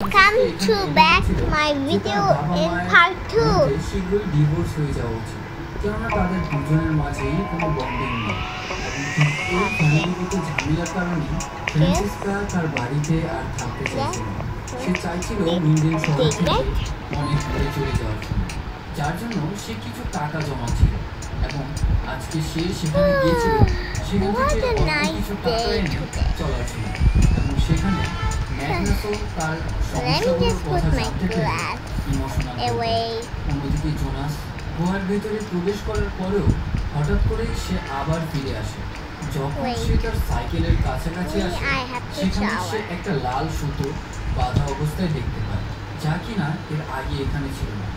Come to back my video in part 2. শীঘ্রই divorce হয়ে যাওয়া উচিত, কেননা তাদের দুজনের মাঝেই কোনো বন্ডিং নেই। এবং এই ফ্যামিলিগত ঝামেলার কারণে ফ্রান্সিসকা তার বাড়িতে আর থাকতে চাইছিল না। সে চাইছিল উইন্ডেন শহর থেকে অনেক দূরে চলে যাওয়ার জন্য, যার জন্য সে কিছু টাকা জমাচ্ছিল। এবং আজকে সে সেখানে গিয়েছিল, সেখান থেকে অল্প কিছু টাকা এনে চলার ছিল। এবং সেখানে ম্যাগনাসও তার সমস্যাগুলোর কথা জানতে পেরে ইমোশনাল। অন্যদিকে জোনাস গুহার ভেতরে প্রবেশ করার পরেও হঠাৎ করে সে আবার ফিরে আসে। যখন সে তার সাইকেলের কাছাকাছি আসে, সেখানে সে একটা লাল সুতো বাঁধা অবস্থায় দেখতে পায়, যা কিনা এর আগে এখানে ছিল না।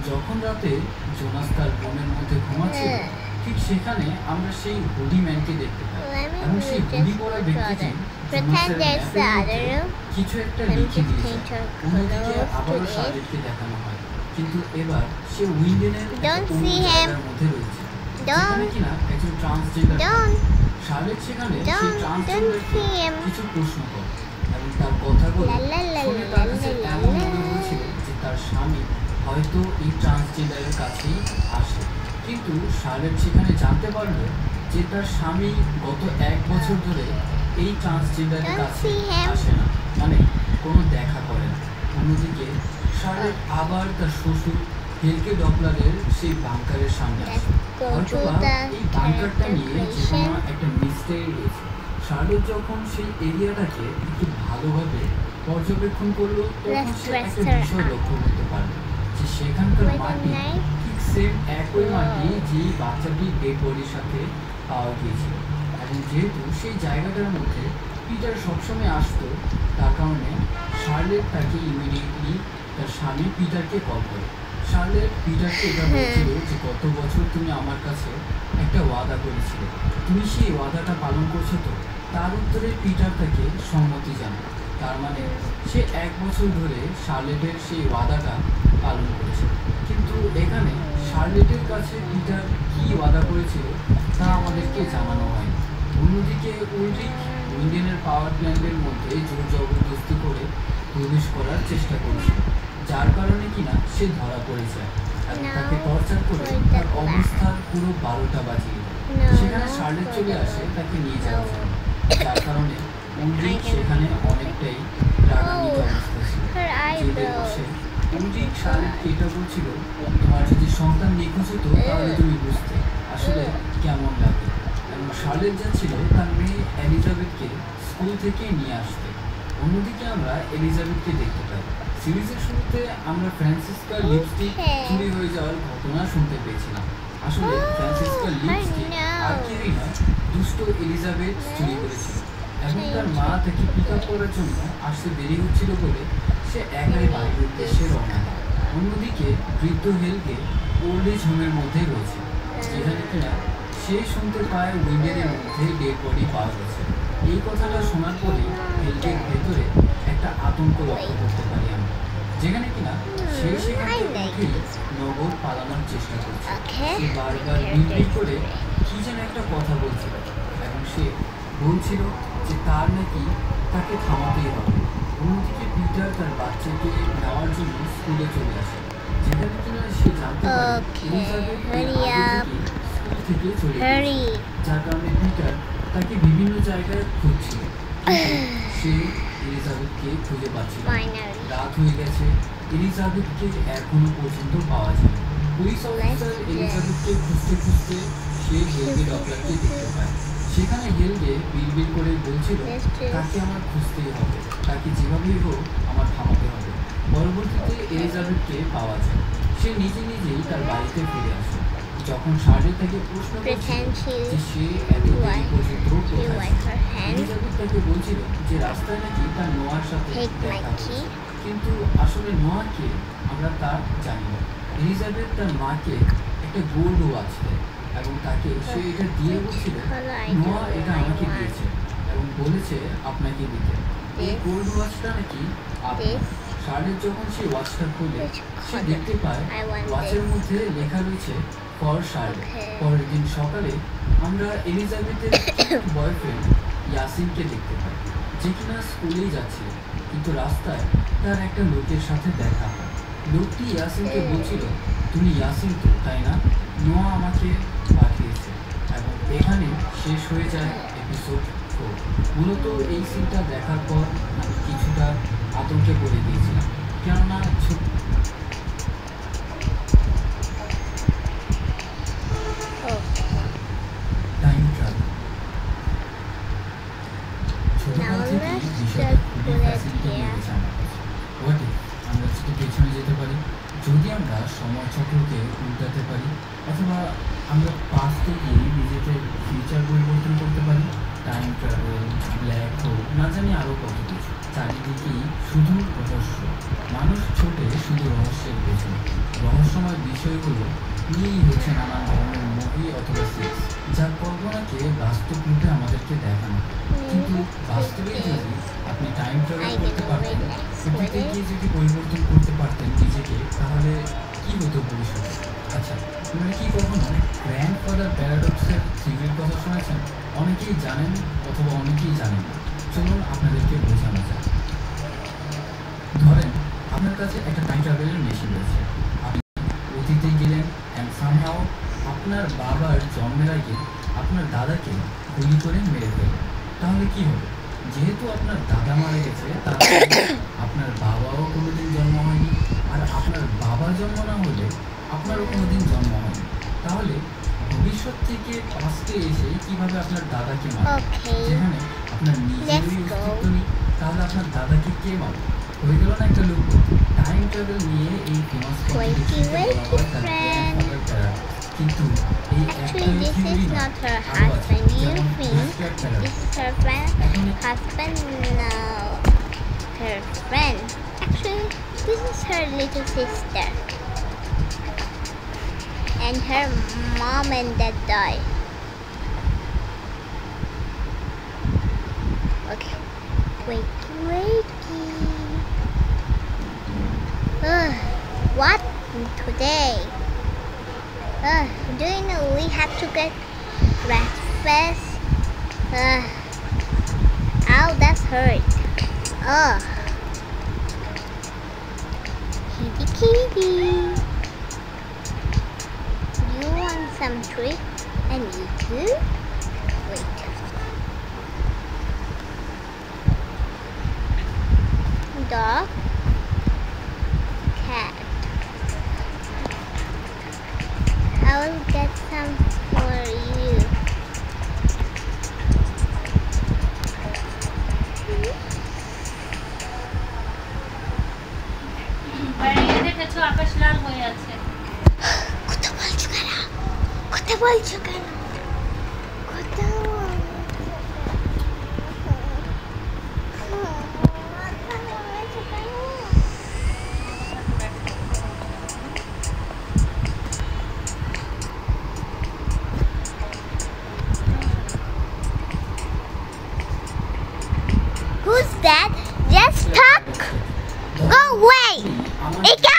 যখন রাতে জোনাস তার রুমের মধ্যে ঘুমাচ্ছিল, ঠিক সেখানে আমরা সেই হুডি ম্যানকে দেখতে পাই। এবং সেই হুডি পরা ব্যক্তিটি কিছু একটা লিখে দিয়েছে। অন্যদিকে আবারও শার্লেটকে দেখানো হয়, কিন্তু এবার সে উইন্ডেনের মধ্যে রয়েছে, যেখানে কিনা একজন ট্রান্সজেন্ডার। শার্লেট সেখানে সেই ট্রান্সজেন্ডারকে কিছু প্রশ্ন করে এবং তার কথাগুলো শুনে তার কাছে এমন মনে হয়েছিল যে তার স্বামী হয়তো এই ট্রান্সজেন্ডারের কাছেই আসে। কিন্তু শার্লেট সেখানে জানতে পারলো যে তার স্বামী গত 1 বছর ধরে এই ট্রান্সজেন্ডারের কাছে আসে না, মানে কোনো দেখা করে না। অন্যদিকে শার্লেট আবার তার শ্বশুর হেলকে ডপলারের সেই বাংকারের সামনে আসে। হয়তোবা এই বাংকারটা নিয়ে যে কোনো একটা মিস্টেরি রয়েছে। শার্লেট যখন সেই এরিয়াটাকে একটু ভালোভাবে পর্যবেক্ষণ করলো, তখন সে একটা বিষয় লক্ষ্য করতে পারলো যে সেখানকার মাটি ঠিক সেম একই মাটি যে বাচ্চাটি ডেড বডির সাথে পাওয়া গিয়েছিল। এবং যেহেতু সেই জায়গাটার মধ্যে পিটার সবসময় আসতো, তার কারণে শার্লেট তাকে ইমিডিয়েটলি তার স্বামী পিটারকে কল করে। শার্লেট পিটারকে এটা বলছিল যে গত বছর তুমি আমার কাছে একটা ওয়াদা করেছিলে, তুমি সেই ওয়াদাটা পালন করছো তো? তার উত্তরে পিটার তাকে সম্মতি জানায়। তার মানে সে 1 বছর ধরে শার্লেটের সেই ওয়াদাটা পালন করেছে। কিন্তু এখানে শার্লেটের কাছে পিটার কি ওয়াদা করেছিল তা আমাদেরকে জানানো হয়। অন্যদিকে উলরিক উইন্ডেনের পাওয়ার প্ল্যান্টের মধ্যে জোর জবরদস্তি করে প্রবেশ করার চেষ্টা করছে, যার কারণে কিনা সে ধরা পড়ে যায় এবং তাকে টর্চার করে তার অবস্থার পুরো 12টা বাজিয়ে দেয়। সেখানে শার্লেট চলে আসে তাকে নিয়ে যাওয়ার জন্য, যার কারণে উলরিক সেখানে অনেকটাই রাগান্বিত অবস্থা ছিল। জেলে বসে উলরিক শার্লেটকে এটা বলছিল, তোমার যদি সন্তান নিখোঁজ হতো তাহলে তুমি বুঝতে আসলে কেমন লাগে। এবং শার্লেট যাচ্ছিল তার মেয়ে এলিজাবেথকে স্কুল থেকে নিয়ে আসতে। অন্যদিকে আমরা এলিজাবেথকে দেখতে পাই। সিরিজের শুরুতে আমরা ফ্রান্সিসকার লিপস্টিক চুরি হয়ে যাওয়ার ঘটনা শুনতে পেয়েছিলাম। আসলে ফ্রান্সিসকার লিপস্টিক আর কেউই নয়, দুষ্ট এলিজাবেথ চুরি করেছিল। এবং তার মা তাকে পিক আপ করার জন্য আসতে দেরি হচ্ছিল বলে সে একাই বাড়ির উদ্দেশ্যে রওনা দেয়। অন্যদিকে বৃদ্ধ হেলকে ওল্ড এজ হোমের মধ্যে রয়েছে, যেখানে কিনা সে শুনতে পায় উইন্ডেনের মধ্যে ডেড বডি পাওয়া গেছে। এই কথাটা শোনার পরে হেলকের ভেতরে একটা আতঙ্ক লক্ষ্য করতে পারি আমরা, যেখানে কিনা সে সেখান থেকে উঠেই নগর পালানোর চেষ্টা করছে। সে বারবার বিড়বিড় করে কি যেন একটা কথা বলছিল এবং সে বলছিল যে তার নাকি তাকে থামাতেই হবে। অন্যদিকে পিটার তার বাচ্চাকে নেওয়ার জন্য স্কুলে চলে আসে, যেখানে কিনা সে জানতে পারে এলিজাবেথ স্কুল থেকে চলে গেছে, যার কারণে পিটার তাকে বিভিন্ন জায়গায় খুঁজছিল। সে এলিজাবেথকে খুঁজে পাচ্ছিল। রাত হয়ে গেছে, এলিজাবেথকে এখনো পর্যন্ত পাওয়া যায়। পুলিশ অফিসার এলিজাবেথকে খুঁজতে খুঁজতে সে হেলগে ডপলারকে দেখতে পায়। সেখানে হেলগে বিড়বিড় করে বলছিল তাকে আমার খুঁজতেই হবে, তাকে যেভাবেই হোক আমার থামাতে হবে। পরবর্তীতে এলিজাবেথকে পাওয়া যায়। সে নিজে নিজেই তার বাড়িতে ফিরে আসে। যখন শার্লেট তাকে প্রশ্ন করছিল যে সে এত দেরি পর্যন্ত কোথায় ছিল, এলিজাবেথ তাকে বলছিল যে রাস্তায় নাকি তার নোয়ার সাথে দেখা হয়েছে, কিন্তু আসলে নোয়া কে আমরা তা জানি না। এলিজাবেথ তার মাকে একটা গোল্ড ওয়াচ দেয় এবং তাকে সে এটা দিয়ে বলছিল নোয়া এটা আমাকে দিয়েছে এবং বলেছে আপনাকে দিতে। এই গোল্ড ওয়াচটা নাকি আপনার। শার্লেট যখন সেই ওয়াচটা খুলে সে দেখতে পায় ওয়াচের মধ্যে লেখা রয়েছে ফর শার্লেট। পরের দিন সকালে আমরা এলিজাবেথের বয়ফ্রেন্ড ইয়াসিনকে দেখতে পাই, যে কিনা স্কুলেই যাচ্ছিল। কিন্তু রাস্তায় তার একটা লোকের সাথে দেখা হয়। লোকটি ইয়াসিনকে বলছিল, তুমি ইয়াসিন তো, তাই না? নোয়া আমাকে পাঠিয়েছে। এবং এখানে শেষ হয়ে যায় এপিসোড 4। মূলত এই সিনটা দেখার পর আমি কিছুটা আতঙ্কে পড়ে গিয়েছিলাম, কেননা টাইম ট্রাভেল ছোটবেলা থেকেই বিষয়টা খুবই ফ্যাসিনেটিং লেগেছে আমার কাছে। হোয়াট ইফ আমরা যদি পেছনে যেতে পারি, যদি আমরা সময় চক্রকে উল্টাতে পারি, অথবা আমরা পাস্টে গিয়ে নিজেদের ফিউচার পরিবর্তন করতে পারি। টাইম ট্রাভেল, ব্ল্যাক হোল, না জানি আরও কত কিছু। চারিদিকেই শুধু রহস্য, মানুষ ছোটে শুধু রহস্যের পেছনে। রহস্যময় বিষয়গুলো নিয়েই হচ্ছে নানান ধরনের মুভি অথবা সিরিজ, যার কল্পনাকে বাস্তব রূপে আমাদেরকে দেখানো। কিন্তু বাস্তবে যদি আপনি টাইম ট্রাভেল করতে পারতেন, অতীতে গিয়ে যদি পরিবর্তন করতে পারতেন নিজেকে, তাহলে কি হতো ভবিষ্যতে? আচ্ছা, আপনারা কি কখনো গ্র্যান্ডফাদার প্যারাডক্সের থিওরির কথা শুনেছেন? অনেকেই জানেন অথবা অনেকেই জানেন না। চলুন আপনাদেরকে বোঝানো যায়। ধরেন আপনার কাছে একটা টাইম ট্রাভেলের মেশিন রয়েছে। আপনি অতীতে গেলেন অ্যান্ড সামহাও আপনার বাবার জন্মের আগে আপনার দাদাকে গুলি করে মেরে ফেললেন। তাহলে কি হবে? যেহেতু আপনার দাদা মারা গেছে, তার আপনার বাবাও কোনোদিন জন্ম হয়নি, আর আপনার বাবা জন্ম না হলে আপনারও কোনোদিন জন্ম হয়নি। তাহলে ভবিষ্যৎ থেকে পাস্টে এসে কিভাবে আপনার দাদাকে মারবে, যেখানে আপনার নিজেরই অস্তিত্ব নেই? তাহলে আপনার দাদাকে কে মারবে? হয়ে গেল না একটা লুপ। টাইম ট্রাভেল নিয়ে এই ফেমাস কিন্তু এই Actually, this is not her husband. You think this is her friend? Husband? No, her friend. Actually, this is her little sister. And her mom and dad died. Okay, wait. What today? Do you know we have to get breakfast? Ow, that's hurt. Kitty. You want some treat? I need to. Wait. Dog. Cat. I will get some for you. বাইরে দেখেছো আকাশ লাল হয়ে আছে। কথা বলছো কেন? কথা বলছো কেন? কথা Who's that? Just talk. Go away. Ika?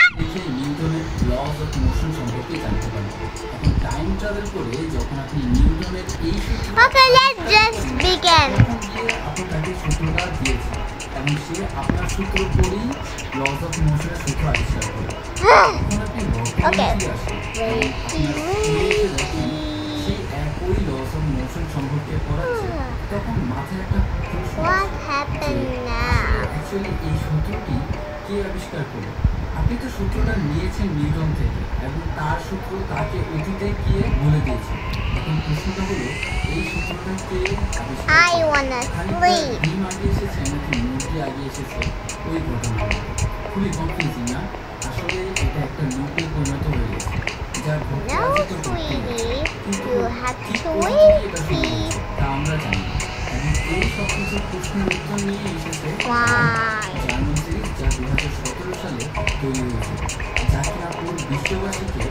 নিউটনের লস অফ মোশন সম্পর্কে জানতে পারবেন। এখন টাইম ট্রাভেল করে যখন আপনি নিউটনের এই Okay, let's just begin. আপনি তাকে সূত্রটা দিয়েছেন এবং সে আপনার সূত্র পড়েই লস অফ মোশনের সূত্র আবিষ্কার করে। এখন আপনি বর্তমানে আসেন সেই একই লস অফ মোশন সম্পর্কে পড়াচ্ছে, তখন মাথায় একটা প্রশ্ন, What happened now? অ্যাকচুয়ালি এই সূত্রটি কে আবিষ্কার করলো? আপনি তো সূত্রটা নিয়েছেন নিউটন থেকে এবং তার সূত্র তাকে অতীতে গিয়ে বলে দিয়েছে। এখন প্রশ্নটা হলো, এই সূত্রটা কে আবিষ্কার I wanna sleep. ডিম আগে এসেছে নাকি মুরগি আগে এসেছে? ওই ঘটনা খুবই কনফিউজিং না? আসলে এটা একটা লুপে পরিণত হয়ে গেছে, যা ঘটতে No, আছে তো ঘটতেই sweetie. কিন্তু You have কি to করে wait, এটা সম্ভব please. তা আমরা জানি না। এবং এই সব কিছু প্রশ্নের উত্তর নিয়ে এসেছে Why? জার্মান সিরিজ, যা 2017 সালে তৈরি হয়েছে, যা কিনা পুরো বিশ্ববাসীকে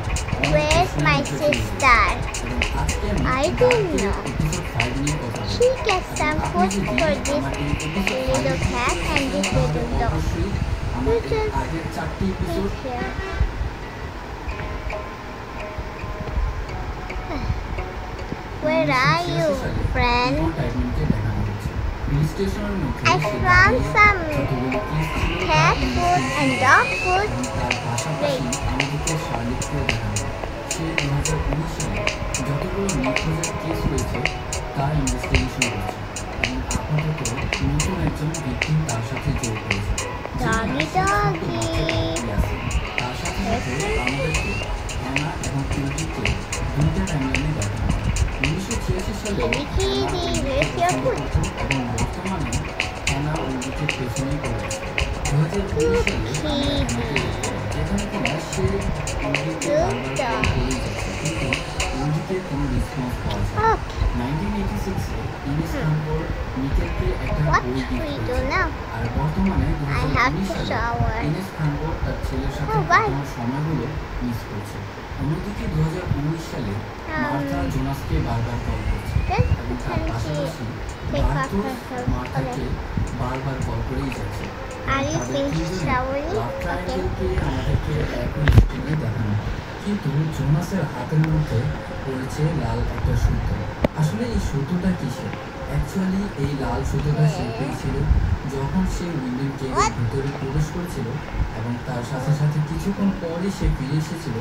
Where's my sister? এবং আজকে I don't know. এপিসোড 5 নিয়ে কথা বলবো। She gets some food for this little cat and this little dog. অবশ্যই আমাদের আগের 4টি episode Here. Where are you, friend? টাইমিংকে দেখানো হচ্ছে। হিল স্টেশনের মধ্যে I সে found দাঁড়িয়ে some যতগুলো কেস ছিল cat food and dog food. এবং তার পাশাপাশি আমাদেরকে শার্লেটকেও দেখানো। সে 2019 সালে যতগুলো নিখোঁজের কেস রয়েছে তার ইনভেস্টিগেশন করছে এবং আপাতত নতুন একজন ভিকটিম তার সাথে যোগ করেছে। Doggy doggy. তার সাথে সাথে আমাদেরকে অ্যানা এবং কিউটিকে দুইটা টাইমলাইনে দেখানো হয়। 1986 সালে Kitty, where's your food? এবং বর্তমানে অ্যানা উইন্ডিকের পেছনেই পড়ে আছে। 2019 সালে আমরা অ্যানাকে দেখতে পাই, যেখানে কিনা সে উইন্ডিকে বারবার কল করেই যাচ্ছে, কিন্তু উইন্ডিকের কোনো রেসপন্স পাওয়া যায় না। Okay. 1986 এ ইনেস খানগর মিকেলকে একটা What বই should we গিফট do করেছে। now? আর বর্তমানে I have 2019 to সালে shower. ইনেস খানগর তার ছেলের সাথে Oh, bye. কাটানোর সময়গুলো মিস করছে। অন্যদিকে 2019 সালে মার্থা জোনাসকে বারবার কল করছে Then এবং তার can she পাশাপাশি take off বার্টোস her মার্থাকে বারবার কল করেই যাচ্ছে। Are you তাদের finished তিনজনের showering? লাভ Okay. ট্রায়াঙ্গেলকে আমাদেরকে একই স্ক্রিনে দেখানো হয়। কিন্তু জোনাসের হাতের মধ্যে রয়েছে লাল একটা সুতো। আসলে এই সুতোটা কিসের? অ্যাকচুয়ালি এই লাল সুতোটা সে পেয়েছিল যখন সে উইন্ডেন কেভের ভিতরে প্রবেশ করেছিল এবং তার সাথে সাথে কিছুক্ষণ পরে সে ফিরে এসেছিল।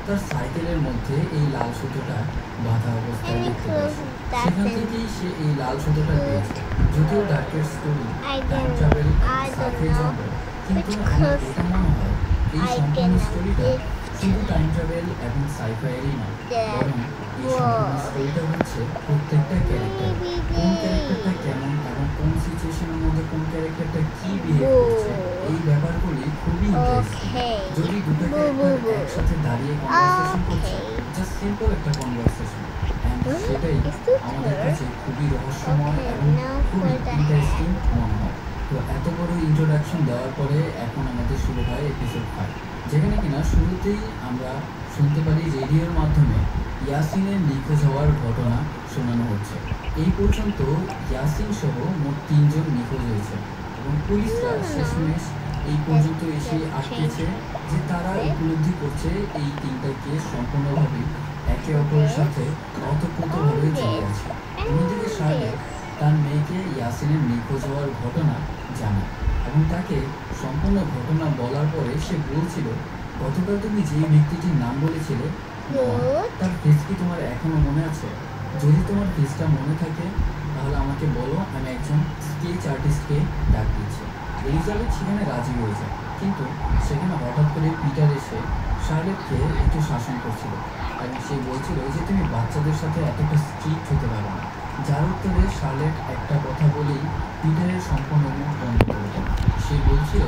তার সাইকেলের মধ্যে এই লাল সুতোটা বাঁধা অবস্থায় Can we দেখতে close পেয়েছে। that সেখান then? থেকেই সে এই লাল সুতোটা পেয়েছে। যদিও ডার্কের story I time don't travel know. I সাথে don't know. যাবে, কিন্তু Which আমার close? এটা মনে হয় এই I সম্পূর্ণ don't স্টোরিটা know. শুধু টাইম ট্রাভেল এবং সাইফাইয়েরই না, Yeah. বরং এই সম্পূর্ণ স্টোরিটা হচ্ছে প্রত্যেকটা ক্যারেক্টার, কোন ক্যারেক্টারটা কেমন এবং কোন সিচুয়েশনের মধ্যে কোন ক্যারেক্টারটা কি বিহেভ করছে, এই ব্যাপারগুলি খুবই ইন্টারেস্টিং। Okay. যদি দুটো Boo, boo, ক্যারেক্টার boo. একসাথে দাঁড়িয়ে কনভারসেশন করছে, Okay. জাস্ট সিম্পল একটা কনভারসেশন, এন্ড Hmm? সেটাই Is this আমাদের her? কাছে খুবই রহস্যময় Okay, এবং now খুবই for the ইন্টারেস্টিং মনে হয়। তো এত বড় ইন্ট্রোডাকশন দেওয়ার পরে এখন আমাদের শুরু হয় এপিসোড 5, যেখানে কিনা শুরুতেই আমরা শুনতে পারি রেডিওর মাধ্যমে ইয়াসিনের নিখোঁজ হওয়ার ঘটনা শোনানো হচ্ছে। এই পর্যন্ত ইয়াসিন সহ মোট 3 জন নিখোঁজ হয়েছে এবং পুলিশরা শেষমেশ এই পর্যন্ত এসে আটকেছে যে তারা উপলব্ধি করছে এই 3টা কেস সম্পূর্ণভাবে একে অপরের সাথে ওতপ্রোতভাবে জড়িয়ে আছে। অন্যদিকে শার্লেট তার মেয়েকে ইয়াসিনের নিখোঁজ হওয়ার ঘটনা জানায় এবং তাকে সম্পূর্ণ ঘটনা বলার পরে সে বলছিল, গতকাল তুমি যে ব্যক্তিটির নাম বলেছিলে তার ফেস কি তোমার এখনো মনে আছে? যদি তোমার ফেসটা মনে থাকে তাহলে আমাকে বলো, আমি একজন স্কেচ আর্টিস্টকে ডাক দিচ্ছি। এলিজাবেথ সেখানে রাজি হয়ে যায়, কিন্তু সেখানে হঠাৎ করে পিটার এসে শার্লেটকে একটু শাসন করছিল এবং সে বলছিল যে তুমি বাচ্চাদের সাথে এতটা স্ট্রিক্ট হতে পারো না, যার উত্তরে শার্লেট একটা কথা বলেই পিটারের সম্পূর্ণ মুখ বন্ধ করে দেয়। সে বলছিল,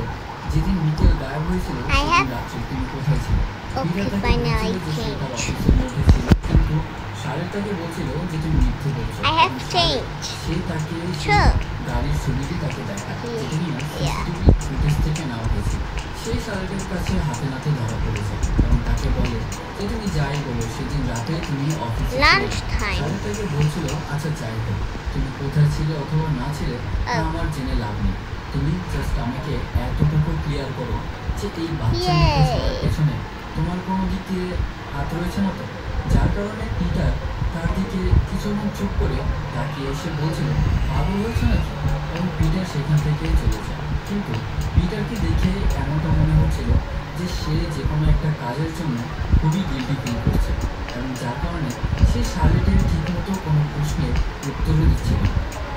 যেদিন মিকেল গায়েব হয়েছিল সেদিন রাত্রে তুমি কোথায় ছিলে? পিটার তাকে বলছিল যে সে তার অফিসের মধ্যে ছিল, কিন্তু শার্লেট তাকে বলছিল যে তুমি মিথ্যে বলছো। I have changed. সে তাকে True. গাড়ির ছবিটি তাকে দেখায়, যেটা কিনা Yeah. সিসিটিভি ফুটেজ থেকে নেওয়া হয়েছে। সেই শার্লেটের কাছে হাতে নাতে ধরা পড়েছে এবং তাকে বলে যে তুমি যাই বলো সেদিন রাতে তুমি অফিসে Lunch time. শার্লেট তাকে বলছিল, আচ্ছা যাই হোক, তুমি কোথায় ছিলে অথবা না ছিলে তা আমার জেনে লাভ নেই, তুমি জাস্ট আমাকে এতটুকু ক্লিয়ার করো যে এই বাচ্চা নিখোঁজ হওয়ার পেছনে তোমার কোনো দিক দিয়ে হাত রয়েছে না তো? যার কারণে পিটার তার দিকে কিছুক্ষণ চুপ করে তাকিয়ে এসে বলছিল, পাগল হয়েছে নাকি? এবং পিটার সেখান থেকে চলে যায়। কিন্তু পিটারকে দেখে এমনটা মনে হচ্ছিল যে সে যে কোনো একটা কাজের জন্য খুবই গিল্টি ফিল করছে এবং যার কারণে সে শার্লেটের ঠিকমতো কোনো প্রশ্নের উত্তরও দিচ্ছিল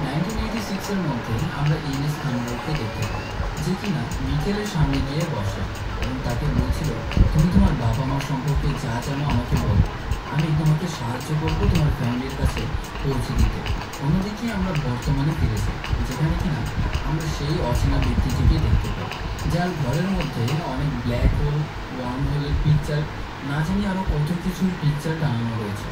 না। 1986-এর মধ্যে আমরা ইনেস খানগরকে দেখতে পাই, যে কিনা মিকেলের সামনে গিয়ে বসে এবং তাকে বলছিল, তুমি তোমার বাবা মা সম্পর্কে যা জানো আমাকে বলো, আমি তোমাকে সাহায্য করবো তোমার ফ্যামিলির কাছে পৌঁছে দিতে। অন্যদিকে আমরা বর্তমানে ফিরেছি, যেখানে কিনা আমরা সেই অচেনা ব্যক্তিটিকে দেখতে পাই, যার ঘরের মধ্যে অনেক ব্ল্যাক হোল, ওয়ার্ম হোলের পিকচার, না জানি আরও কত কিছুর পিকচার টানানো রয়েছে।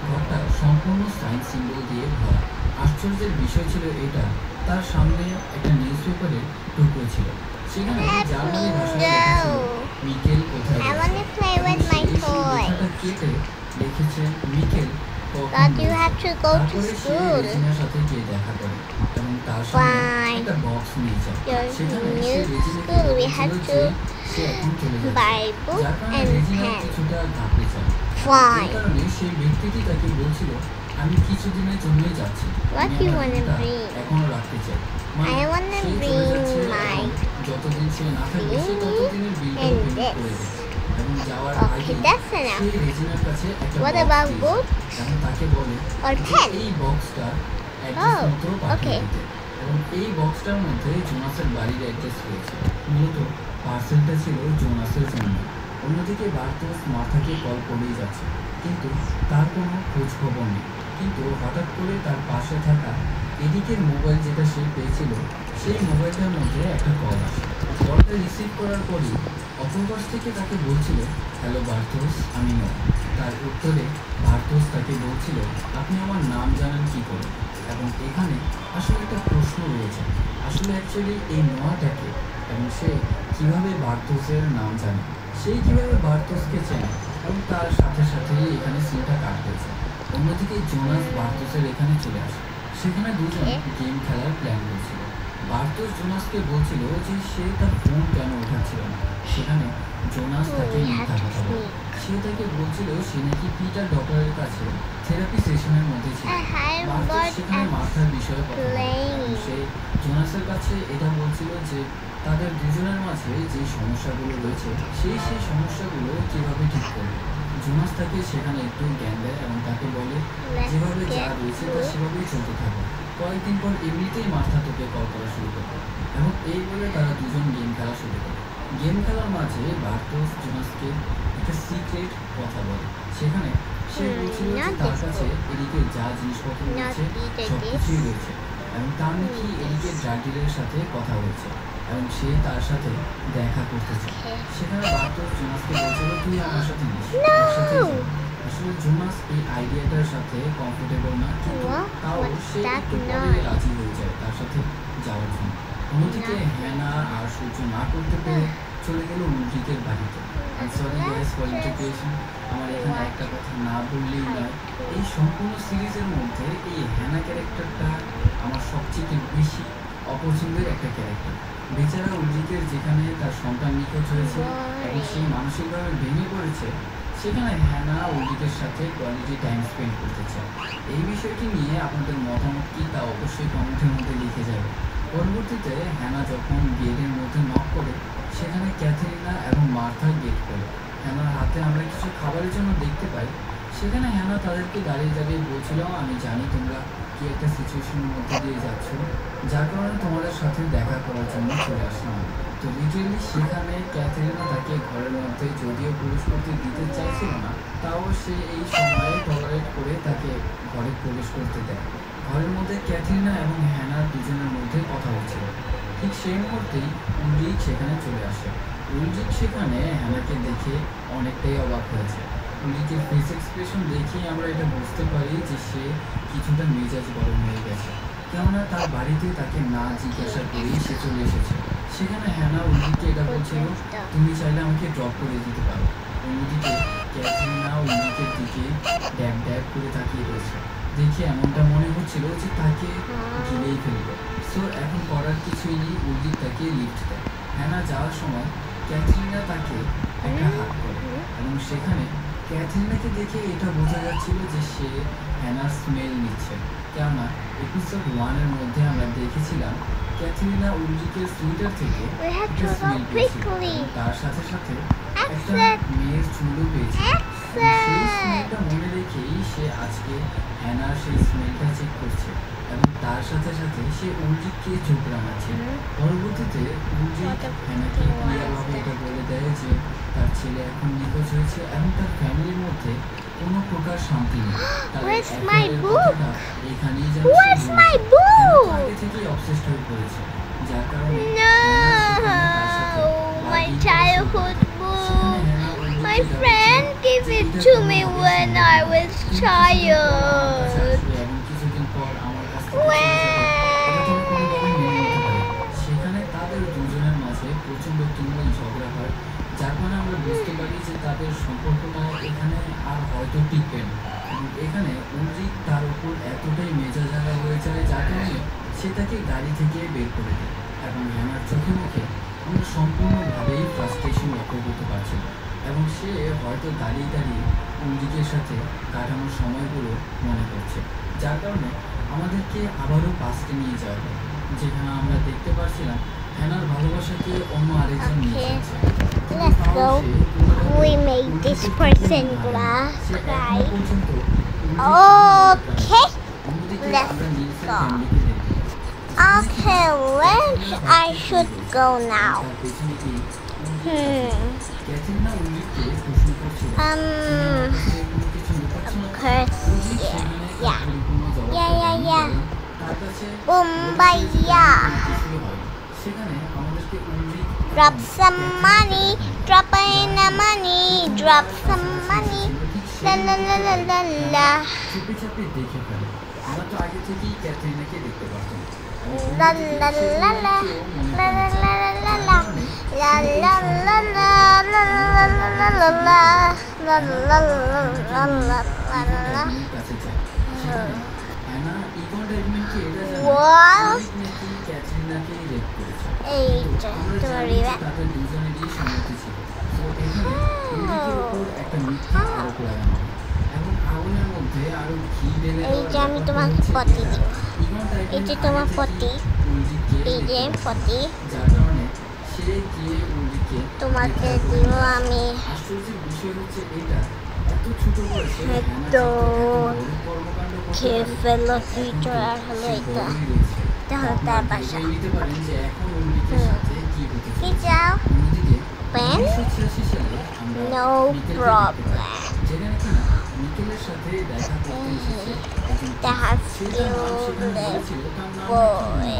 ঘরটা সম্পূর্ণ সায়েন্স সিম্বল দিয়ে ভরা। আশ্চর্যের বিষয় ছিল এটা, তার সামনে একটা নিউজ পেপারের টুকরো ছিল, সেখানে জার্মানি ভাষায় লেখা ছিল মিকেল কোথায় I want to play with my toy. লেখাটা কেটে লিখেছে Mikel But you have to go to তারপরে সে school. রেজিনার সাথে গিয়ে দেখা করে এবং তার সামনে Fine. একটা বক্স নিয়ে যায়। You're সেখানে সে new রেজিনাকে school. We বলেছিল have যে to সে এখন চলে যাচ্ছে, buy book যার কারণে and রেজিনা pen. কিছুটা ঘাবড়ে যায়। এই Fine. কারণে সেই ব্যক্তিটি তাকে বলছিল, আমি কিছুদিনের জন্যই যাচ্ছি। What আমি you আমার wanna রুমটা bring? এখনো রাখতে চাই। মানে I wanna সে চলে bring যাচ্ছে my এবং যতদিন সে না থাকবে সে ততদিনের বিলটাও and পেমেন্ট করে this. দেবে এবং যাওয়ার Okay, আগে that's সে enough. রেজিনার কাছে একটা What বক্স about দিয়েছে books? এবং তাকে বলে Or যে pen? এই বক্সটা অ্যাড্রেস Oh, মতো পাঠিয়ে okay. দিতে এবং এই বক্সটার মধ্যে জোনাসের বাড়ির অ্যাড্রেস রয়েছে। মূলত পার্সেলটা ছিল জোনাসের জন্য। অন্যদিকে বার্টোস মাথাকে কল করেই যাচ্ছে কিন্তু তার কোনো খোঁজ খবর নেই। কিন্তু হঠাৎ করে তার পাশে থাকা এদিকের মোবাইল যেটা সে পেয়েছিল সেই মোবাইলটার মধ্যে একটা কল আসে। কলটা রিসিভ করার পরই অপর পাশ থেকে তাকে বলছিল, হ্যালো বার্টোস, আমি নোয়া। তার উত্তরে বার্টোস তাকে বলছিল, আপনি আমার নাম জানেন কী করে? এবং এখানে আসলে একটা প্রশ্ন রয়েছে, আসলে অ্যাকচুয়ালি এই নোয়াটাকে এবং সে কীভাবে বার্টোসের নাম জানে, সেই কীভাবে বার্টোসকে চেনে এবং তার সাথে সাথেই এখানে সিনটা কাট হয়েছে। অন্যদিকে জোনাস বার্টোসের এখানে চলে আসে। সেখানে দুজন গেম খেলার প্ল্যান করছিল। বার্টোস জোনাসকে বলছিল যে সে তার ফোন কেন ওঠাচ্ছিল না। সেখানে জোনাস তাকে মিথ্যা কথা বলে। সে তাকে বলছিল সে নাকি পিটার ডক্টরের কাছে থেরাপি সেশনের মধ্যে ছিল। বার্টোস সেখানে মাথার বিষয়ে কথা বলে এবং সে জোনাসের কাছে এটা বলছিল যে তাদের দুজনের মাঝে যে সমস্যাগুলো রয়েছে সেই সমস্যাগুলো কীভাবে ঠিক করবে। জোনাস তাকে সেখানে একটু জ্ঞান দেয় এবং তাকে বলে যেভাবে যা রয়েছে তা সেভাবেই চলতে থাকবে। কয়েকদিন পর এমনিতেই মাথা তোকে কল করা শুরু করবে এবং এই বলে তারা দুজন গেম খেলা শুরু করে। গেম খেলার মাঝে বার্টোস জোনাসকে একটা সিক্রেট কথা বলে। সেখানে সে বলছিল যে তার কাছে এদিকে যা জিনিসপত্র রয়েছে সব কিছুই রয়েছে এবং তার নাকি এদিকে ড্রাগ ডিলারের সাথে কথা হয়েছে এবং সে তার সাথে দেখা করতে চায়। সেখানে বার্টোস জোনাসকে বলছিল তুই আমার সাথে নিস, একসাথে যাবো। আসলে জোনাস এই আইডিয়াটার সাথে কমফোর্টেবল না কিন্তু তাও সে একটু পরে রাজি হয়ে যায় তার সাথে যাওয়ার জন্য। অন্যদিকে হ্যানা আর সহ্য না করতে পেরে চলে গেল উলরিকের বাড়িতে। সরি গাইস ফর ইন্টারপ্রিটেশন, আমার এখানে একটা কথা না বললেই নয়, এই সম্পূর্ণ সিরিজের মধ্যে এই হ্যানা ক্যারেক্টারটা আমার সবচেয়ে বেশি অপছন্দের একটা ক্যারেক্টার। বেচারা উলরিকের যেখানে তার সন্তান নিখোঁজ হয়েছে এবং সে মানসিকভাবে ভেঙে পড়েছে, সেখানে হ্যানা উলরিকের সাথে কোয়ালিটি টাইম স্পেন্ড করতে চায়। এই বিষয়টি নিয়ে আপনাদের মতামত কী তা অবশ্যই কমেন্টের মধ্যে লিখে যাবে। পরবর্তীতে হ্যানা যখন গেটের মধ্যে নক করে সেখানে ক্যাথরিনা এবং মার্থা গেট করে। হ্যানার হাতে আমরা কিছু খাবারের জন্য দেখতে পাই। সেখানে হ্যানা তাদেরকে দাঁড়িয়ে দাঁড়িয়ে বলছিল, আমি জানি তোমরা কি একটা সিচুয়েশনের মধ্যে দিয়ে যাচ্ছ, যার কারণে তোমাদের সাথে দেখা করার জন্য চলে আসলাম। তো লিটারেলি সেখানে ক্যাথরিনা তাকে ঘরের মধ্যে যদিও প্রবেশ করতে দিতে চাইছিল না, তাও সে এই সময়ে টলারেট করে তাকে ঘরে প্রবেশ করতে দেয়। ঘরের মধ্যে ক্যাথরিনা এবং হ্যানার দুজনের মধ্যে কথা হচ্ছিল। ঠিক সেই মুহূর্তেই উলরিক সেখানে চলে আসে। উলরিক সেখানে হ্যানাকে দেখে অনেকটাই অবাক হয়েছে। উলরিকের ফেস এক্সপ্রেশন দেখেই আমরা এটা বুঝতে পারি যে সে কিছুটা মেজাজ গরম হয়ে গেছে, কেননা তার বাড়িতে তাকে না জিজ্ঞাসা করেই সে চলে এসেছে। সেখানে হ্যানা উলরিককে এটা বলছিল, তুমি চাইলে আমাকে ড্রপ করে দিতে পারো। অন্যদিকে ক্যাথরিনা উলরিকের দিকে ড্যাব ড্যাব করে তাকিয়ে রয়েছে। দেখে এমনটা মনে হচ্ছিল যে তাকে গিলেই ফেলবে। সো এখন করার কিছুই নেই, উলরিক তাকে লিফট দেয়। হ্যানা যাওয়ার সময় ক্যাথরিনা তাকে একটা হাত করে এবং সেখানে ক্যাথরিনাকে দেখে এটা বোঝা যাচ্ছিল যে সে হ্যানার স্মেল নিচ্ছে, কেননা এপিসোড 1-এর মধ্যে আমরা দেখেছিলাম ক্যাথরিনা উলরিকের সুইটার থেকে একটা স্মেল পেয়েছিল এবং তার সাথে সাথে একটা মেয়ের চুলও পেয়েছিল। সেই স্মেলটা মনে রেখেই সে আজকে হ্যানার সেই স্মেলটা চেক করছে এবং তার সাথে সাথে সে উলরিককে চোখ রাঙাচ্ছে। পরবর্তীতে উলরিক হ্যানাকে ক্লিয়ারভাবে এটা বলে দেয় যে তার ছেলে এখন নিখোঁজ হয়েছে এবং তার ফ্যামিলির মধ্যে কোনো প্রকার শান্তি নেই। এখানেই যেন আগে থেকেই অবসেসড হয়ে পড়েছে, যার কারণে My friend gave it to me when I was child. সেখানে তাদের দুজনের মাঝে প্রচন্ড তুমুল ঝগড়া হয়, যার কারণে আমরা বুঝতে পারি যে তাদের সম্পর্কটা এখানে আর হয়তো টিকবে না। এখানে উলরিক তার উপর এতটাই মেজাজারা হয়ে যায় যার কারণে সে তাকে গাড়ি থেকে বের করে দেয় এবং হ্যানার চোখে মুখে আমরা সম্পূর্ণভাবেই ফ্রাস্ট্রেশন লক্ষ্য করতে পারছিল এবং সে হয়তো দাঁড়িয়ে দাঁড়িয়ে উলজিকের সাথে কাটানো সময়গুলো মনে পড়ছে, যার কারণে আমাদেরকে আবারও পাস্টে নিয়ে যাওয়া হয়, যেখানে আমরা দেখতে পাচ্ছিলাম হ্যানার ভালোবাসাকে অন্য আরেকজন নিয়ে Okay, যাচ্ছে। let's go. We made this person cry. Okay, let's go. Okay, where I should go now? Of course, yeah. Bombaya. Drop some money, drop in the money, drop some money. La la la la la la. La la la la la la la la la la la la la la. What? এই যে আমি তোমাকে পটি দিব, এই যে তোমার পটি, এই যে পটি তোমাকে দিব আমি। তো খেয়ে ফেলো ফিউচার আর হলো এটা, এটা হলো তার বাসা। কি যাও পেন? No problem. That's boy.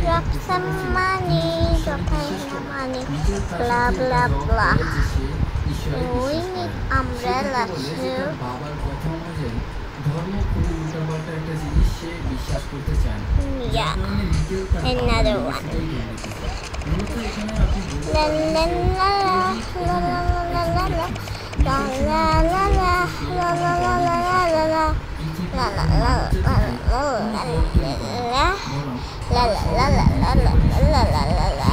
Drop some money, drop some money, blah blah blah. We need umbrella too. Yeah, another one. La la la la la la la la. La la la la la la la la la la la la la la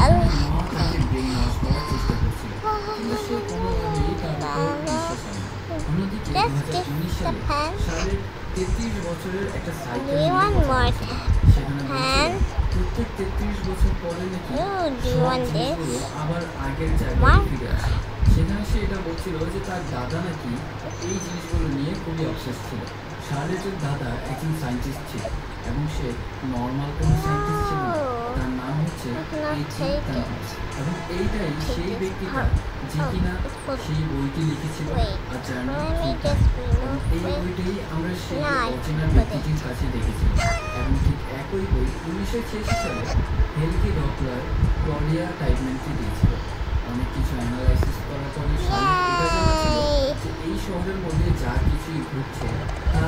Let's get the pen. Do you want more pen? Oh, do you want this? What? সেখানে সে এটা বলছিল যে তার দাদা নাকি এই জিনিসগুলো নিয়ে খুবই অবসেস ছিল। শার্লেটের দাদা একজন সায়েন্টিস্ট ছিল এবং সে নর্মাল কোনো সায়েন্টিস্ট ছিল না, তার নাম হচ্ছে এবং এইটাই সেই ব্যক্তিটা যে কিনা সেই বইটি লিখেছিল আর এই বইটাই আমরা সেই অচেনা ব্যক্তিটির কাছে দেখেছিলাম। এবং ঠিক একই বই 1986 সালে হেলকি ডপলার ক্লডিয়া টাইপম্যানকে দিয়েছিল। অনেক কিছু অ্যানালাইসিস করার পরে এটা জানা ছিল যে এই শহরের মধ্যে যা কিছুই ঘটছে তা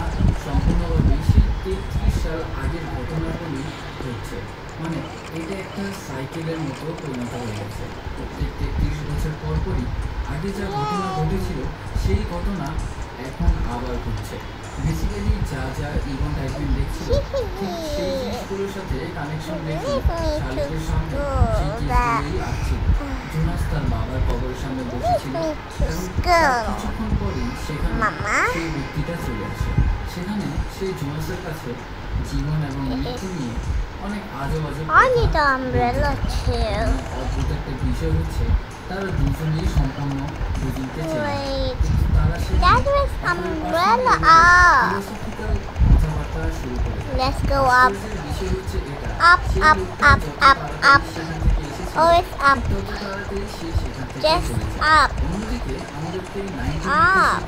সম্পূর্ণভাবে সেই 33 সাল আগের ঘটনাগুলি ঘটছে। মানে এটা একটা সাইকেলের মতো পরিণত হয়ে গেছে। প্রত্যেক 33 বছর পর পরই আগে যা ঘটনা ঘটেছিল সেই ঘটনা এখন আবার ঘটছে। বেসিক্যালি যা যা ইভন টাইপম্যান দেখছিল ঠিক সেই জিনিসগুলোর সাথে কানেকশন রেখে শার্লেটের সামনে সেই কেসগুলোই আসছিল। জোনাস তার বাবার কবরের সামনে বসেছিল এবং কিছুক্ষণ পরেই সেখানে সেই ব্যক্তিটা চলে আসে। সেখানে সেই জোনাসের কাছে জীবন এবং মৃত্যু নিয়ে অনেক আজব আজব অদ্ভুত একটা বিষয় হচ্ছে তারা দুজনেই সম্পূর্ণ দুজনকে চেনে, কিন্তু তারা সেই কথাবার্তা শুরু করে। Let's go up. বিষয় হচ্ছে এটা Up, up, up, up, up. Always up. Just up. অন্যদিকে আমাদেরকে Up.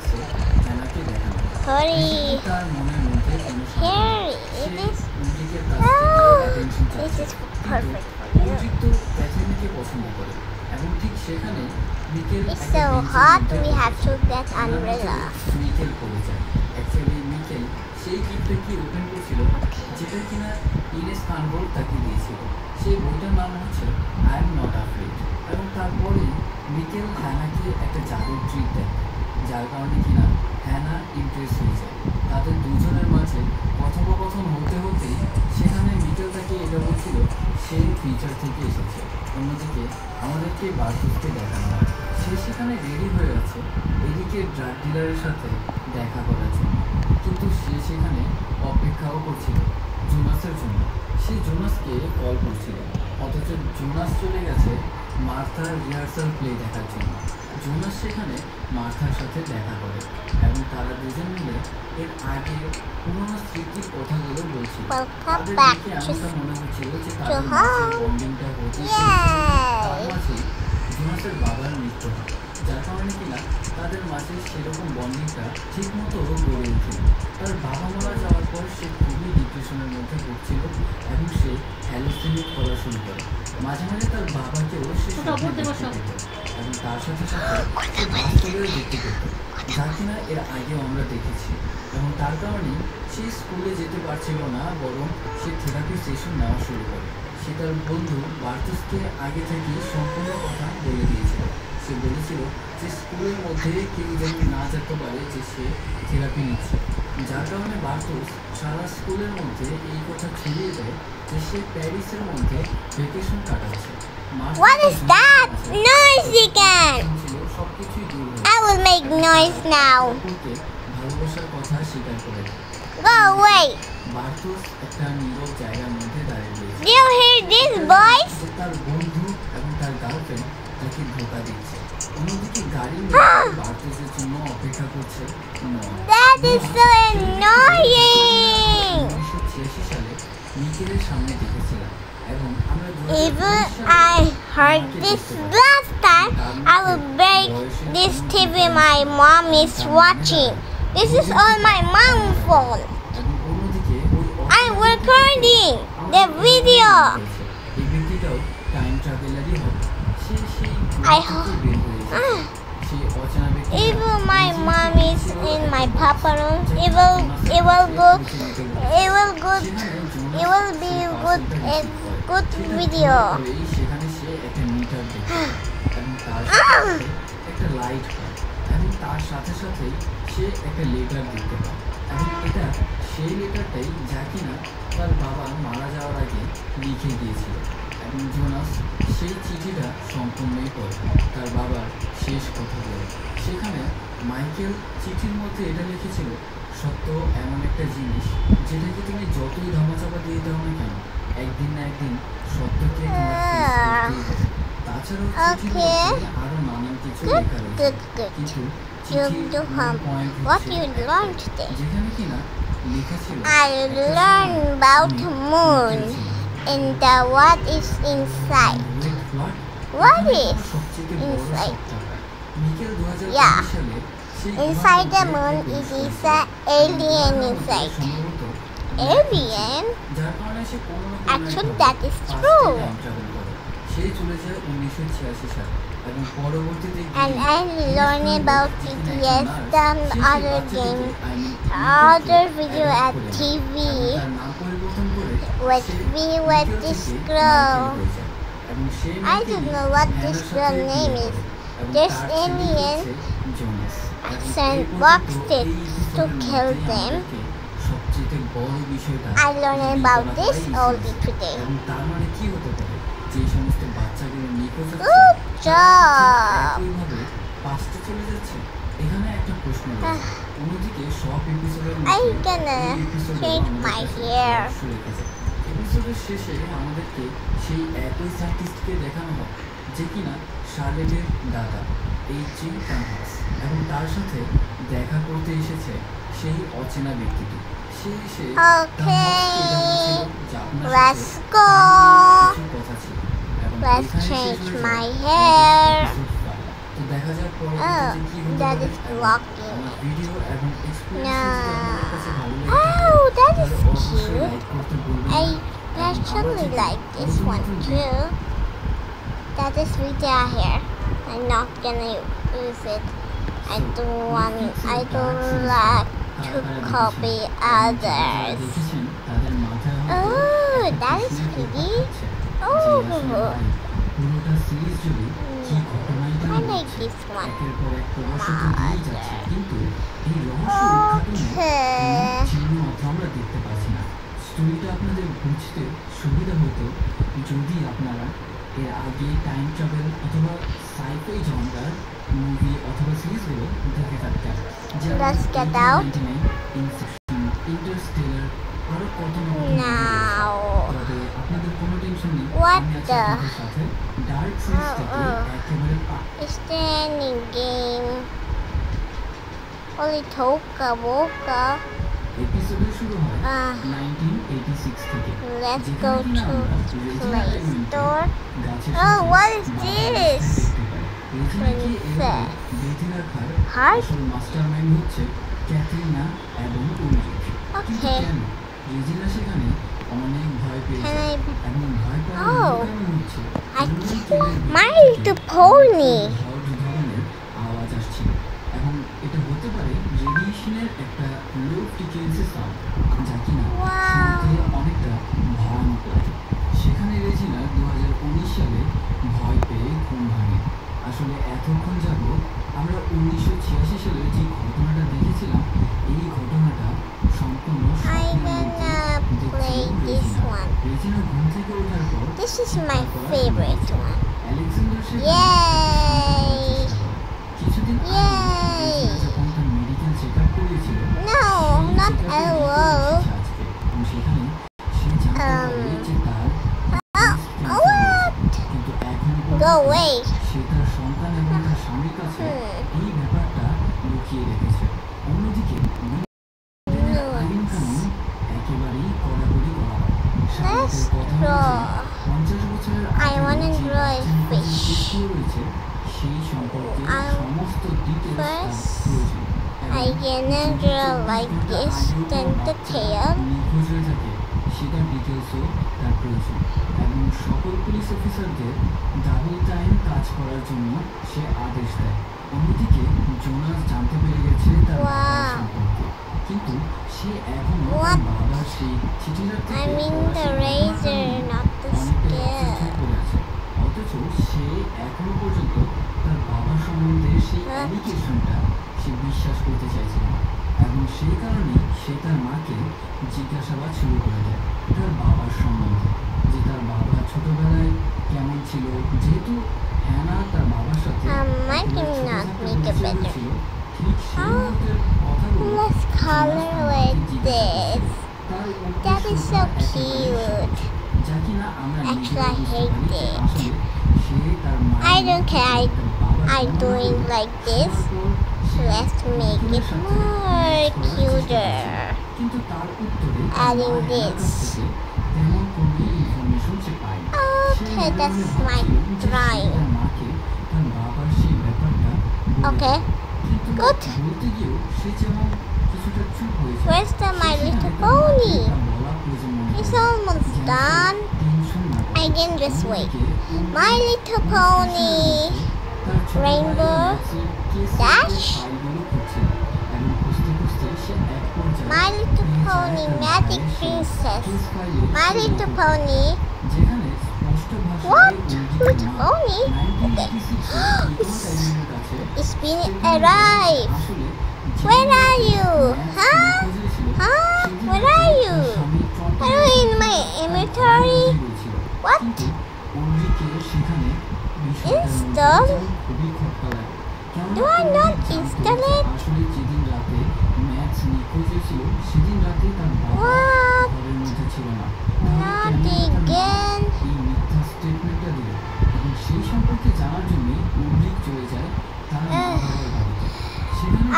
Hurry. তার মনের মধ্যে কোনো Here it is. উলজিকের কাছ Oh, থেকে attention this চাচ্ছে। is perfect for you. উলজিক তো ক্যাথরিনকে পছন্দ করে এবং ঠিক সেখানে মিকেল It's একটা so বেঞ্চের hot. মধ্যে We বসে have to get umbrella. Michael পড়ে যায়। অ্যাকচুয়ালি মিকেল সেই গিফটটা কি ওপেন করছিল যেটা কিনা ইনেস কানবোল তাকে দিয়েছিল। সেই বইটার নাম হচ্ছে আই এম নট আফ্রেড এবং তারপরে মিকেল হ্যানাকে একটা জাদুর ট্রিক দেয়, যার কারণে কিনা হ্যানা ইমপ্রেস হয়ে যায়। তাদের দুজনের মাঝে কথোপকথন হতে হতেই সেখানে মিকেল তাকে এটা বলছিল সে ফিউচার থেকে এসেছে। অন্যদিকে আমাদেরকে বার্থডে দেখানো হয়, সে সে সেখানে রেডি হয়ে আছে এদিকে ড্রাগ ডিলারের সাথে দেখা করার জন্য, কিন্তু সে সেখানে অপেক্ষাও করছিল জোনাসের জন্য। সে জোনাসকে কল করছিল, অথচ জোনাস চলে গেছে মার্থার রিহার্সাল প্লে দেখার জন্য। জোনাস সেখানে মার্থার সাথে দেখা করে এবং তারা দুজন মিলে এর আগে পুরোনো স্মৃতির কথাগুলো বলছিল। তাদের দেখে এমনটা মনে হচ্ছিল যে তাদের মাঝে বন্ডিংটা হতে তার মাঝে জোনাসের বাবার মৃত্যু হয়, যার কারণে কিনা তাদের মাঝে সেরকম বন্ডিংটা ঠিক মতো গড়ে উঠেছিল। তার বাবা মারা যাওয়ার পর সে খুবই ডিপ্রেশনের মধ্যে ভুগছিল এবং সে হ্যালুসিনেট করা শুরু করে। মাঝে মাঝে তার বাবাকেও সে স্বপ্নে দেখতে পেত এবং তার সাথে সাথে সে বাস্তবেও দেখতে পেত, যা কিনা এর আগেও আমরা দেখেছি। এবং তার কারণে সে স্কুলে যেতে পারছিল না, বরং সে থেরাপি সেশন নেওয়া শুরু করে। সে তার বন্ধু বার্তুসকে আগে থেকে সম্পূর্ণ কথা বলে দিয়েছিল। সে বলেছিল যে স্কুলের মধ্যে কেউ যেন না যেতে পারে যে সে থেরাপি নিচ্ছে, যার কারণে বার্তুস সারা স্কুলের মধ্যে এই কথা ছড়িয়ে দেয় যে সে প্যারিসের মধ্যে ভ্যাকেশন কাটাচ্ছে। What is that noise again? সবকিছুই দূর হয়ে I will make noise now. ভালোবাসার কথা স্বীকার করে Go away. বার্তুস একটা নীরব জায়গার মধ্যে দাঁড়িয়ে রয়েছে। Do you hear this voice? তার বন্ধু এবং তার গার্লফ্রেন্ড তাকে ধোঁকা দিচ্ছে। অন্যদিকে গাড়ি বার্তুসের জন্য অপেক্ষা করছে নোয়া। That is so annoying. 1986 সালে মিকেলের সামনে দেখেছিলাম এবং আমরা If I heard this last time, I will break this TV my mom is watching. This is all my mom's fault. এবং অন্যদিকে I'm recording the video. এই ব্যক্তিটাও টাইম ট্রাভেলারই হবে। সে সেই I hope. সেই অচেনা ব্যক্তি If my mom is in my papa room, it will be good video. সেখানে সে একটা মিটার দেখে এবং তার সাথে একটা লাইট পায় এবং তার সাথে সাথে সে একটা লেটার দেখতে পায় এবং এটা সেই লেটারটাই যা কিনা তার বাবা মারা যাওয়ার আগে লিখে দিয়েছিল। এবং জোনাস সেই চিঠিটা সম্পূর্ণই পড়ে তার বাবার শেষ কথাগুলো। সেখানে মাইকেল চিঠির মধ্যে এটা লিখেছিল, সত্য এমন একটা জিনিস যেটাকে তুমি যতই ধামাচাপা দিয়ে দাও না কেন, একদিন না একদিন সত্যকে তোমার face করতেই হবে। তাছাড়াও চিঠির মধ্যে আরো নানান কিছু লেখা রয়েছে, কিন্তু চিঠির point What you learned today? যেখানে কিনা লেখা ছিল I learned about moon and what is inside. What is inside? Yeah. Inside the moon is an alien inside. Alien? Actually, that is true. And I learned about GTS, the other game, other video at TV. With this girl. I don't know what this girl name is. This alien sent Boxtit to kill them. I learned about this only today. Good job. I'm gonna change my hair. এপিসোডের শেষে আমাদেরকে সেই একই সায়েন্টিস্টকে দেখানো হয় যে কিনা শার্লেটের দাদা এইচ.জি. থামাস এবং তার সাথে দেখা করতে এসেছে সেই অচেনা ব্যক্তিটি। সে এসে Let's go. Let's change my hair. তো দেখা যাক That is blocking. ভিডিও এবং No. Experience Oh, that is cute. I actually like this one too. That is video here. I'm not gonna use it. I don't like to copy others. Oh, that is pretty. Oh, I like this one. স্টোরিটা আপনাদের বুঝতে সুবিধা হতো যদি আপনারা এর আগে time travel অথবা সাইফাই জনরার মুভি অথবা সিরিজগুলো দেখে থাকতেন, Let's get out. Inception, Interstellar, আরো কত না কত Now. তবে আপনাদের কোনো টেনশন নেই, What আমি আছি the? আপনাদের সাথে। ডার্ক সিরিজটাকে একেবারে Is there any game? Only Toka Boka. এপিসোডের শুরু হয় Ah. 1986 থেকে। Let's যেখানে go কিনা to আমরা রেজিনা Play এলিমেন্টে Store. গাছের Oh, সাথে what is বাঁধা this? অবস্থায় দেখতে পাই। রেজিনাকে এভাবে Princess. বেঁধে রাখার Heart? আসল মাস্টারমাইন্ড হচ্ছে ক্যাথরিনা এবং উলরিক। কিন্তু Okay. কেন? রেজিনা সেখানে অনেক ভয় পেয়ে Can যায় I? এবং ভয় পাওয়ার Oh. মূল কারণ হচ্ছে I উলরিকের ভেতর My থেকে Little Pony. অদ্ভুত ধরনের আওয়াজ আসছিল এবং এটা হতে পারে রেডিয়েশনের একটা লো ফ্রিকোয়েন্সি সাউন্ড, যা কিনা Wow. শুনতে অনেকটা ভয়ানক লাগে। সেখানে রেজিনা 2019 সালে ভয় পেয়ে ঘুম ভাঙে। আসলে এতক্ষণ যাবত আমরা 1986 সালে যে ঘটনাটা দেখেছিলাম, এই ঘটনাটা সম্পূর্ণ I স্বপ্নের wanna মধ্যে play দেখছিল this রেজিনা। one. রেজিনা ঘুম থেকে ওঠার পর This is my favorite one. Alexander সেখানে Yay! কিছুদিন আগে Yay! রেজিনা যখন তার মেডিকেল চেকআপ করিয়েছিল, No, সেই not চেকআপে রিপোর্ট hello. এসেছে আজকে। এবং সেখানে সে জানতে পারে যে তার breast cancer What? হয়েছে। কিন্তু এখনো Go পর্যন্ত away. সে তার সন্তান এবং তার স্বামীর কাছে এই ব্যাপারটা লুকিয়ে রেখেছে। অন্যদিকে আইন কানুন একেবারেই কড়াকড়ি করা হয়। Let's স্বামীদের কথা draw. অনুযায়ী 50 বছরের I আগে wanna যে draw a বাচ্চা নিখোঁজের fish. কেসগুলো রয়েছে, সেই সম্পর্কে I'll সমস্ত ডিটেলস তার first প্রয়োজন। I gonna draw like this, then the tail. নিখোঁজ হয়ে থাকে সেটার ডিটেলসও তার প্রয়োজন এবং সকল পুলিশ অফিসারদের ডাবল টাইম কাজ করার জন্য সে আদেশ দেয়। অন্যদিকে জোনাস জানতে পেরে গেছে তার বাবার Wow. সম্পর্কে, কিন্তু সে এখনো তার What? বাবার সেই চিঠিটা I থেকে mean পড়া the সেই razor, ঘটনাটা not the অনেকটাই অসুস্থ scale. হয়ে পড়ে আছে। অথচ সে এখনো পর্যন্ত তার বাবার সম্বন্ধে সেই What? অ্যালিগেশনটা সে বিশ্বাস করতে চাইছিল না এবং সেই কারণে সে তার মাকে জিজ্ঞাসাবাদ শুরু করে দেয় তার বাবার সম্বন্ধে, যে তার বাবা ছোটবেলায় কেমন ছিল। যেহেতু হ্যানা তার বাবার সাথে I একেবারে can ছোট not থাকতে make it পরিচয় better. হয়েছিল, ঠিক সেই Oh, মুহূর্তের কথাগুলো let's জোনাস color তার মাকে like জিজ্ঞাসা this. করছিল। তার That is so উদ্দেশ্যটা একেবারেই cute. সহজ, যা কিনা আমরা Actually, নিজেরাই I বুঝতে hate পারি যে it. আসলে সে তার I মায়ের don't care. তার বাবার I বন্ধুকে doing like this. শোনার পর সে Let's make নতুনের it সাথে more ম্যাচ করার চেষ্টা cuter. করছিল। কিন্তু তার উত্তরে তার Adding মা হ্যানার কাছ this. থেকে তেমন কোনো ইনফরমেশন সে পায়নি। সে Okay, মনে that's মনে my ভাবছিল যে সে drawing. তার মাকে তার বাবার সেই ব্যাপারটা বলে Okay, দেবে। কিন্তু good. বলতে গিয়েও সে যেমন কিছুটা চুপ হয়েছে। Where's the My সেখানে Little তার মাকে Pony? তা বলা প্রয়োজন মনে It's করলো, almost যেন সে done. টেনশন না করে। I can just wait. অন্যদিকে My Little Pony. তার ছোট Rainbow ভাইয়ের ম্যাথসের কেসের Dash. ফাইলগুলো খুঁজছিল এবং খুঁজতে খুঁজতে সে এক পর্যায়ে My Little পেয়ে যায় Pony তার Magic ভাইয়ের সেই Princess. কেস ফাইলে My সেই Little লেখাটা, Pony. যেখানে স্পষ্ট ভাষায় What? উল্লিখিত Little নাম Pony? 1986 এ ইকো টাইমিংয়ের কাছে It's been সেখানে arrived. আসলে Where are you? Huh? Huh? Where are you? Are you in my inventory? What? Install? Do I not install it? What? Not again.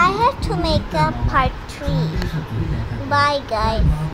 I have to make a part 3. Bye guys.